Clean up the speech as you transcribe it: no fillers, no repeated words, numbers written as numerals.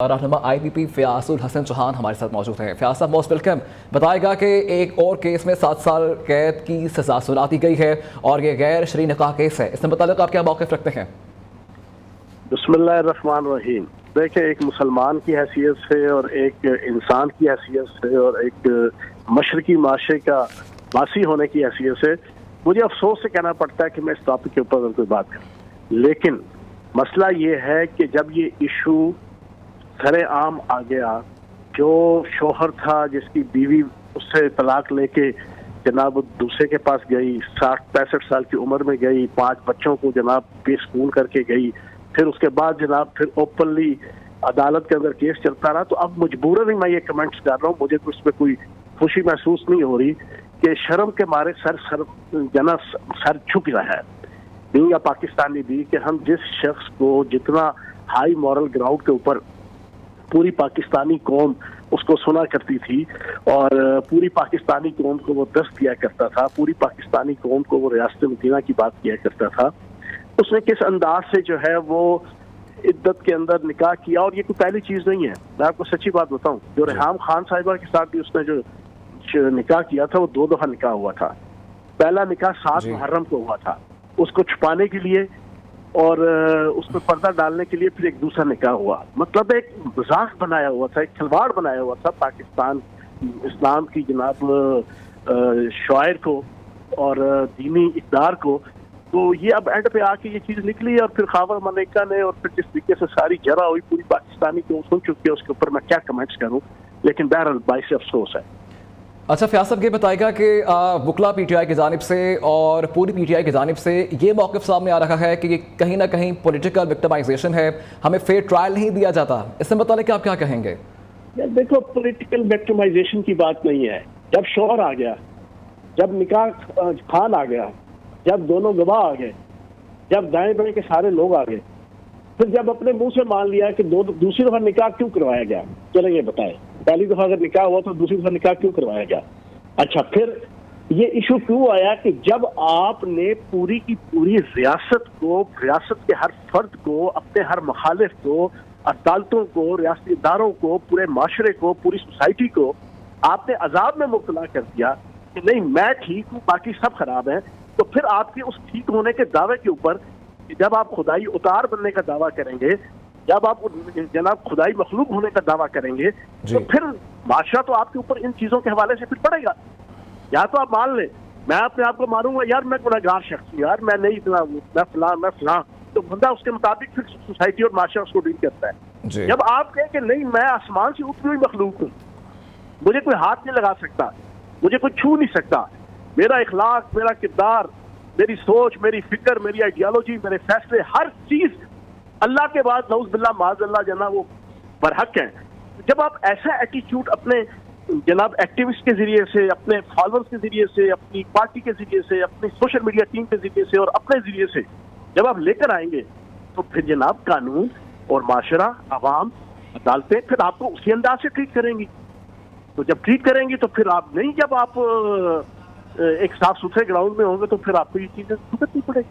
रहनुमा IPP फयाजुल हसन चौहान हमारे साथ मौजूद हैं। फयाज साहब मोस्ट वेलकम। बताएगा कि एक और केस में 7 साल कैद की सजा सुना दी गई है और ये गैर शरई निकाह केस है, इससे मुताल्लिक आप क्या मौक़िफ़ रखते हैं? बिस्मिल्लाहिर्रहमानिर्रहीम। देखिए, एक मुसलमान की हैसियत से और एक इंसान की हैसियत से और एक मशरकी माशरे का वासी होने की हैसियत से मुझे अफसोस से कहना पड़ता है कि मैं इस टॉपिक के ऊपर कोई बात करूं, लेकिन मसला ये है कि जब ये इशू सरे आम आ गया, जो शोहर था जिसकी बीवी उससे तलाक लेके जनाब दूसरे के पास गई, 60-65 साल की उम्र में गई, 5 बच्चों को जनाब बेस्कून करके गई, फिर उसके बाद जनाब फिर ओपनली अदालत के अंदर केस चलता रहा, तो अब मजबूरन ही मैं ये कमेंट्स कर रहा हूँ। मुझे कुछ में कोई खुशी महसूस नहीं हो रही कि शर्म के मारे सर झुक रहा है भी या पाकिस्तानी भी कि हम जिस शख्स को जितना हाई मॉरल ग्राउंड के ऊपर पूरी पाकिस्तानी कौम उसको सुना करती थी और पूरी पाकिस्तानी कौम को वो दस्त दिया करता था, पूरी पाकिस्तानी कौम को वो रियासत मदीना की बात किया करता था, उसने किस अंदाज से जो है वो इद्दत के अंदर निकाह किया। और ये कोई पहली चीज़ नहीं है, मैं आपको सच्ची बात बताऊं, जो रेहाम खान साहिबा के साथ भी उसने जो निकाह किया था वो 2 दफ़ा निकाह हुआ था। पहला निकाह 7 मुहर्रम को हुआ था, उसको छुपाने के लिए और उस पर पर्दा डालने के लिए फिर एक दूसरा निकाह हुआ। मतलब एक मजाक बनाया हुआ था, एक खिलवाड़ बनाया हुआ था पाकिस्तान इस्लाम की जनाब शायर को और दीनी इक़दार को। तो ये अब एंड पे आके ये चीज़ निकली और फिर खावर मलिका ने और फिर जिस तरीके से सारी जरा हुई पूरी पाकिस्तानी को सुन चुकी है, उसके ऊपर मैं क्या कमेंट्स करूँ, लेकिन बहरहाल बाइस अफसोस है। अच्छा फयाज साहब, ये बताएगा कि वकला PTI की जानिब से और पूरी PTI की जानिब से ये मौक़िफ़ सामने आ रहा है कि कहीं ना कहीं पॉलिटिकल विक्टिमाइजेशन है, हमें फेयर ट्रायल नहीं दिया जाता, इससे मुताल्लिक आप क्या कहेंगे? यार देखो, पॉलिटिकल विक्टिमाइजेशन की बात नहीं है। जब शोहर आ गया, जब निकाह खान आ गया, जब दोनों गवाह आ गए, जब दाएं बाएं के सारे लोग आ गए, फिर जब अपने मुंह से मान लिया कि दूसरी दफा निकाह क्यों करवाया गया, चले ये बताएं। पहली दफा अगर निकाह हुआ तो दूसरी दफा निकाह क्यों करवाया गया? अच्छा, फिर ये इशू क्यों आया कि जब आपने पूरी की पूरी रियासत को, रियासत के हर फर्द को, अपने हर मुखालिफ को, अदालतों को, रियासती इदारों को, पूरे माशरे को, पूरी सोसाइटी को आपने अजाब में मुब्तला कर दिया कि नहीं मैं ठीक हूँ बाकी सब खराब है, तो फिर आपके उस ठीक होने के दावे के ऊपर जब आप खुदाई उतार बनने का दावा करेंगे, जब आप जनाब खुदाई मखलूक होने का दावा करेंगे, तो फिर माशरा तो आपके ऊपर इन चीजों के हवाले से फिर पड़ेगा। या तो आप मान लें, मैं अपने आप को मारूंगा यार मैं गुनहगार शख्स हूं, यार मैं नहीं इतना, मैं फलां, तो बंदा उसके मुताबिक फिर सोसाइटी और माशरा उसको डील करता है। जब आप कहें कि नहीं मैं आसमान से उतरी हुई मखलूक हूँ, मुझे कोई हाथ नहीं लगा सकता, मुझे कोई छू नहीं सकता, मेरा इखलाक, मेरा किरदार, मेरी सोच, मेरी फिक्र, मेरी आइडियोलॉजी, मेरे फैसले, हर चीज अल्लाह के बाद नऊज़ बिल्लाह माज़अल्लाह जना वो बरहक है। जब आप ऐसा एटीट्यूड अपने जनाब एक्टिविस्ट के जरिए से, अपने फॉलोअर्स के जरिए से, अपनी पार्टी के जरिए से, अपनी सोशल मीडिया टीम के जरिए से और अपने जरिए से जब आप लेकर आएंगे, तो फिर जनाब कानून और माशरा, अवाम, अदालतें फिर आपको उसी अंदाज से ट्रीट करेंगी। तो जब ट्रीट करेंगी तो फिर आप नहीं, जब आप एक साफ सुथरे ग्राउंड में होंगे तो फिर आपको ये चीजें भुगतनी पड़ेगी।